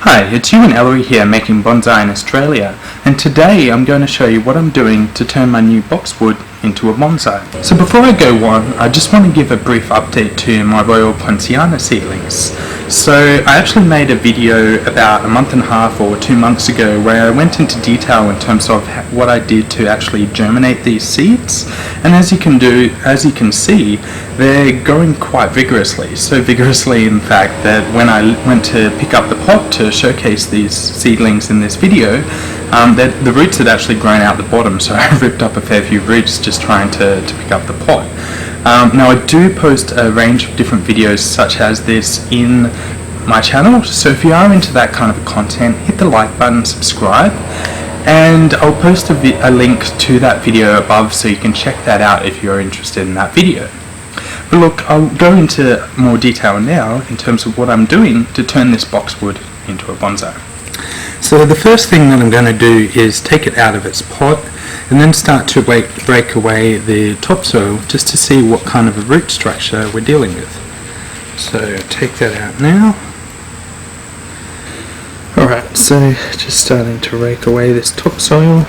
Hi, it's you and Ellery here making bonsai in Australia, and today I'm going to show you what I'm doing to turn my new boxwood into a bonsai. So before I go on, I just want to give a brief update to my Royal Poinciana seedlings. So I actually made a video about a month and a half or 2 months ago where I went into detail in terms of what I did to actually germinate these seeds, and as you can see, they're growing quite vigorously. So vigorously, in fact, that when I went to pick up the pot to showcase these seedlings in this video, the roots had actually grown out the bottom, so I ripped up a fair few roots just trying to pick up the pot. Now I do post a range of different videos such as this in my channel, so if you are into that kind of content, hit the like button, subscribe, and I'll post a link to that video above so you can check that out if you're interested in that video. But look, I'll go into more detail now in terms of what I'm doing to turn this boxwood into a bonsai. So the first thing that I'm going to do is take it out of its pot and then start to break away the topsoil just to see what kind of a root structure we're dealing with. So take that out now. Alright, so just starting to rake away this topsoil.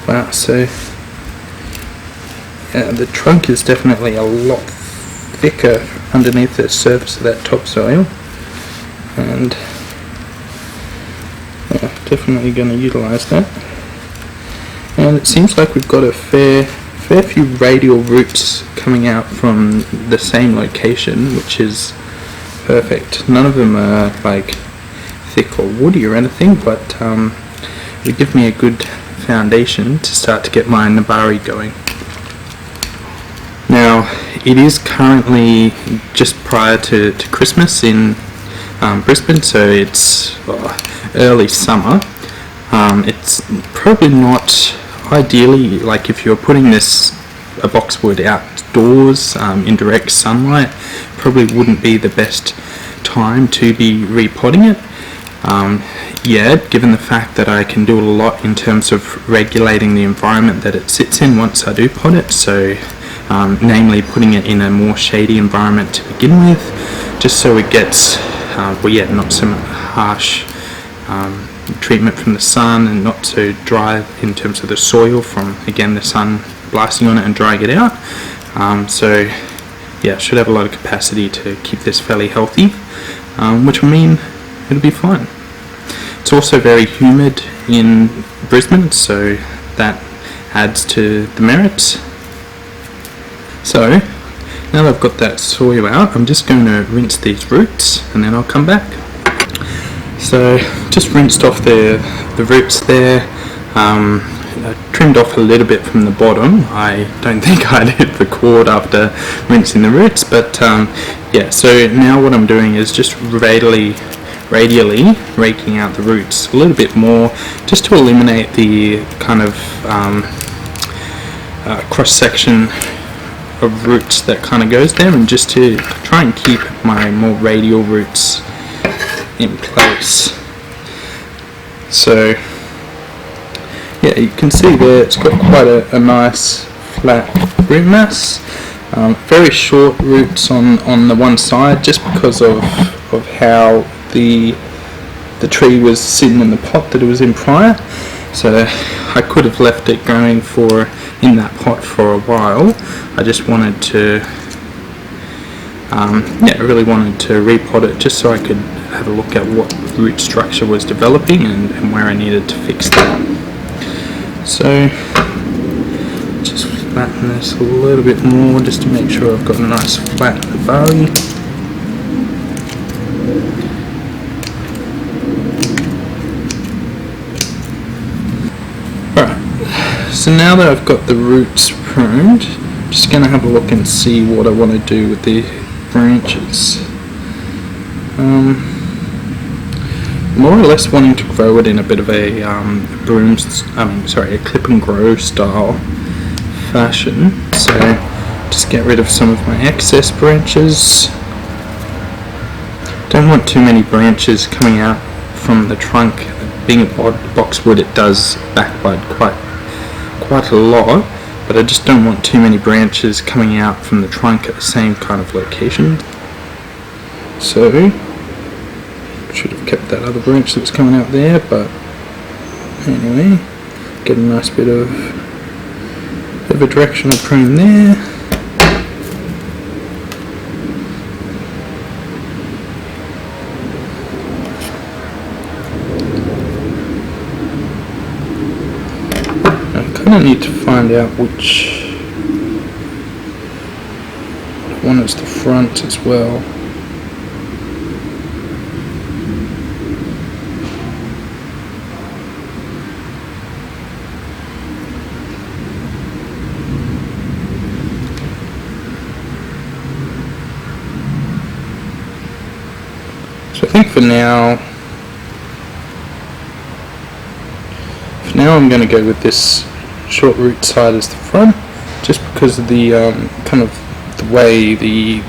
Wow, so yeah, the trunk is definitely a lot thicker underneath the surface of that topsoil, and yeah, definitely going to utilize that. And it seems like we've got a fair few radial roots coming out from the same location, which is perfect. None of them are like thick or woody or anything, but it would give me a good foundation to start to get my nabari going. Now it is currently just prior to Christmas in Brisbane, so it's early summer. It's probably not ideally, like if you're putting a boxwood outdoors in direct sunlight, probably wouldn't be the best time to be repotting it. Yet, given the fact that I can do a lot in terms of regulating the environment that it sits in once I do pot it, so namely putting it in a more shady environment to begin with, just so it gets not so much harsh treatment from the sun and not so dry in terms of the soil from, again, the sun blasting on it and drying it out. So yeah, should have a lot of capacity to keep this fairly healthy, which will mean it'll be fine. It's also very humid in Brisbane, so that adds to the merits. So now that I've got that soil out, I'm just going to rinse these roots and then I'll come back. So just rinsed off the roots there. I trimmed off a little bit from the bottom. I don't think I'd hit record after rinsing the roots, but yeah, so now what I'm doing is just radially raking out the roots a little bit more, just to eliminate the kind of cross section of roots that kind of goes there, and just to try and keep my more radial roots in place. So yeah, you can see there it's got quite a nice flat root mass. Very short roots on the one side, just because of how the tree was sitting in the pot that it was in prior. So I could have left it growing in that pot for a while. I just wanted to I really wanted to repot it just so I could have a look at what root structure was developing and where I needed to fix that. So just flatten this a little bit more just to make sure I've got a nice flat nabari. Alright, so now that I've got the roots pruned, I'm just going to have a look and see what I want to do with the branches. More or less wanting to grow it in a bit of a a clip and grow style fashion. So just get rid of some of my excess branches. Don't want too many branches coming out from the trunk. Being a boxwood, it does backbud quite a lot. but I just don't want too many branches coming out from the trunk at the same kind of location. So should have kept that other branch that was coming out there, but anyway, get a nice bit of a directional prune there. I kind of need to find out which one is the front as well. So I think for now I'm going to go with this short root side as the front, just because of the kind of the way the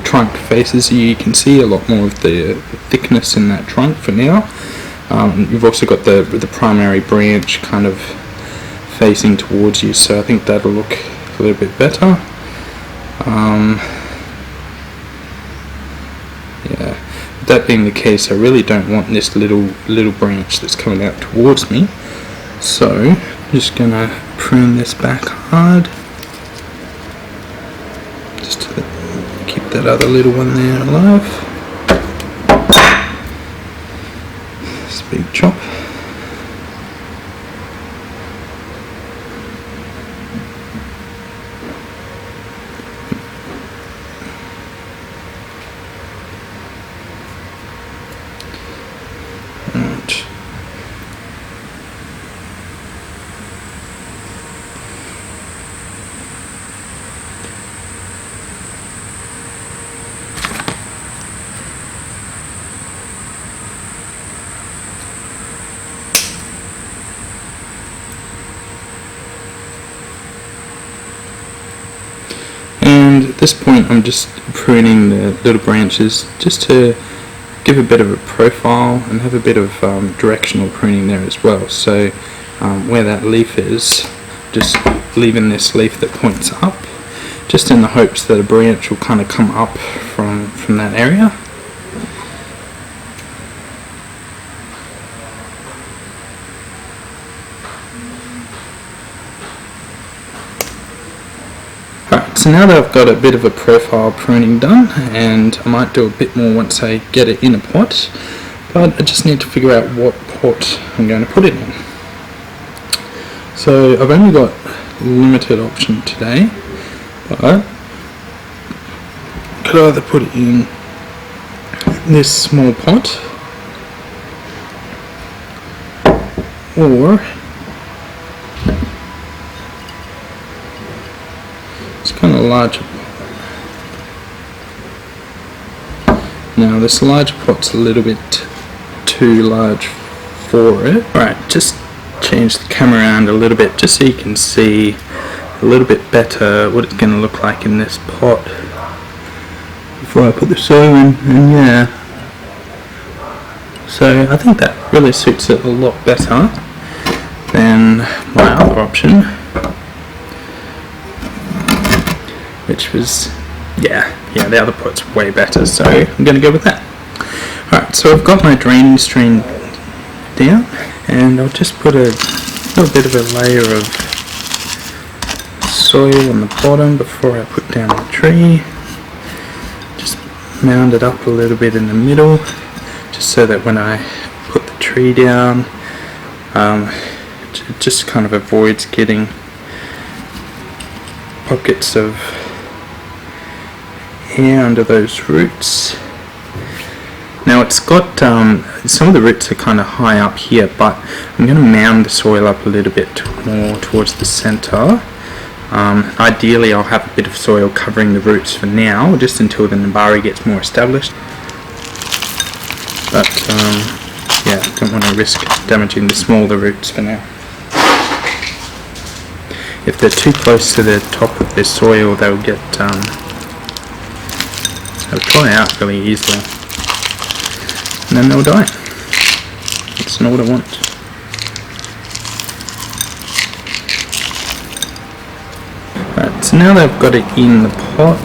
trunk faces you. You can see a lot more of the thickness in that trunk for now. You've also got the primary branch kind of facing towards you, so I think that'll look a little bit better. Yeah. That being the case, I really don't want this little branch that's coming out towards me, so I'm just gonna prune this back hard, just to keep that other little one there alive. This big chop. And at this point I'm just pruning the little branches just to give a bit of a profile and have a bit of directional pruning there as well. So where that leaf is, just leaving this leaf that points up, just in the hopes that a branch will kind of come up from that area. So now that I've got a bit of a profile pruning done, and I might do a bit more once I get it in a pot, but I just need to figure out what pot I'm going to put it in. So I've only got limited option today, but I could either put it in this small pot, or it's kind of larger. Now this larger pot's a little bit too large for it. Right, just change the camera around a little bit just so you can see a little bit better what it's going to look like in this pot before I put the soil in. And yeah, so I think that really suits it a lot better than my other option, which was, yeah, the other pot's way better, so I'm going to go with that. Alright, so I've got my draining stream down, and I'll just put a little bit of a layer of soil on the bottom before I put down the tree. Just mound it up a little bit in the middle, just so that when I put the tree down, it just kind of avoids getting pockets of air under those roots. Now it's got some of the roots are kind of high up here, but I'm going to mound the soil up a little bit more towards the center. Ideally I'll have a bit of soil covering the roots for now, just until the nabari gets more established, but yeah, I don't want to risk damaging the smaller roots for now. If they're too close to the top of the soil, they'll get they'll dry out really easily, and then they'll die. That's not what I want. So now that I've got it in the pot,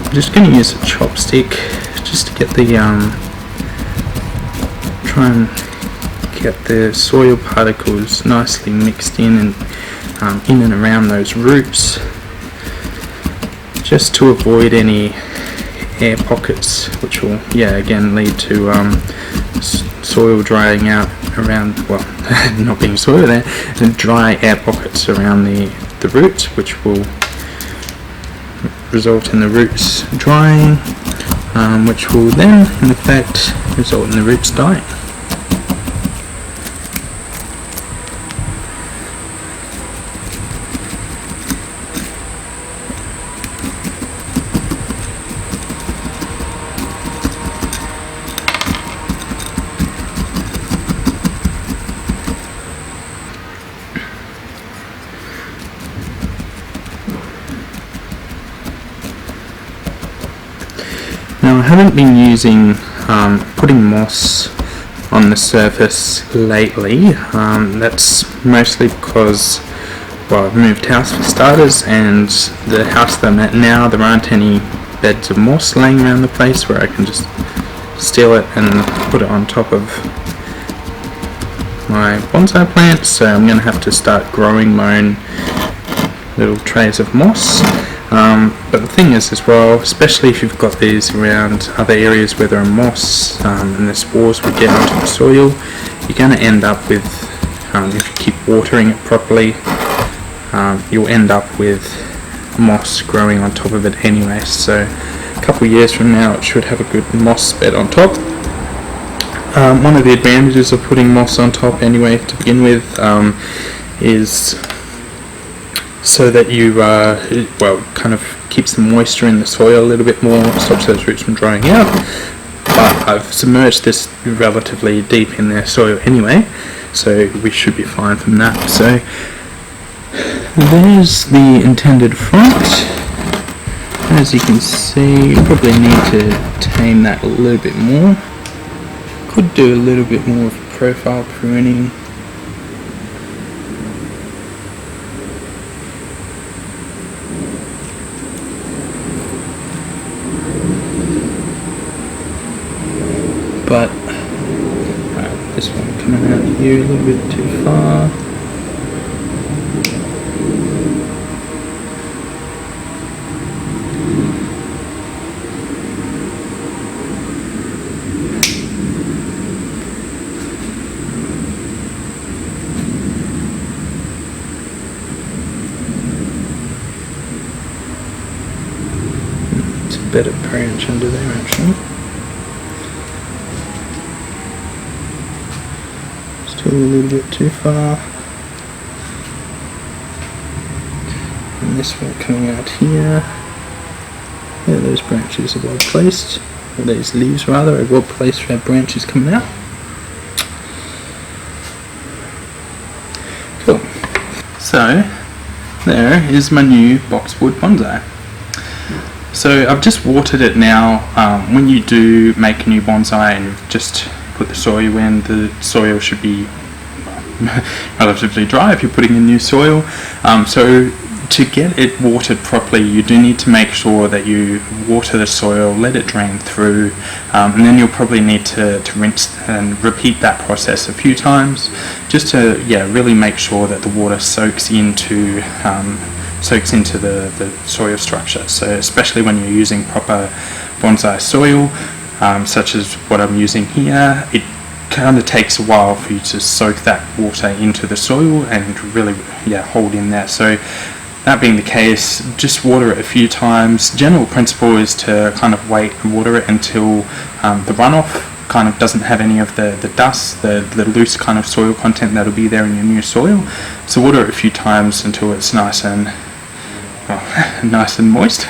I'm just going to use a chopstick just to get the try and get the soil particles nicely mixed in and around those roots, just to avoid any air pockets, which will again lead to soil drying out around, well, not being soil there, and dry air pockets around the roots, which will result in the roots drying, which will then in effect result in the roots dying. Now I haven't been using putting moss on the surface lately. That's mostly because, well, I've moved house for starters, and the house that I'm at now, there aren't any beds of moss laying around the place where I can just steal it and put it on top of my bonsai plants, so I'm going to have to start growing my own little trays of moss. But the thing is as well, especially if you've got these around other areas where there are moss and the spores would get onto the soil, you're going to end up with, if you keep watering it properly, you'll end up with moss growing on top of it anyway. So a couple of years from now it should have a good moss bed on top. One of the advantages of putting moss on top anyway to begin with is so that you, kind of keeps the moisture in the soil a little bit more, stops those roots from drying out. But I've submerged this relatively deep in their soil anyway, so we should be fine from that. So there's the intended front. As you can see, you probably need to tame that a little bit more. Could do a little bit more of profile pruning. But this one coming out here a little bit too far. It's a better branch under there actually. Still a little bit too far. And this one coming out here. Yeah, those branches are well placed. Or these leaves rather are well placed for our branches coming out. Cool. So there is my new boxwood bonsai. So I've just watered it now. When you do make a new bonsai and you've just put the soil in, the soil should be relatively dry if you're putting in new soil. So to get it watered properly, you do need to make sure that you water the soil, let it drain through, and then you'll probably need to rinse and repeat that process a few times, just to really make sure that the water soaks into the soil structure. So especially when you're using proper bonsai soil, such as what I'm using here, it kind of takes a while for you to soak that water into the soil and really hold in there. So that being the case, just water it a few times. General principle is to kind of wait and water it until the runoff kind of doesn't have any of the dust, the loose kind of soil content that'll be there in your new soil. So water it a few times until it's nice and moist,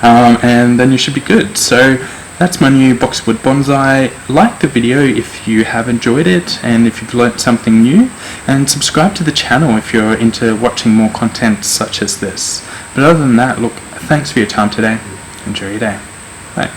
and then you should be good. So that's my new boxwood bonsai. Like the video if you have enjoyed it and if you've learnt something new, and subscribe to the channel if you're into watching more content such as this. But other than that, look, thanks for your time today. Enjoy your day. Bye.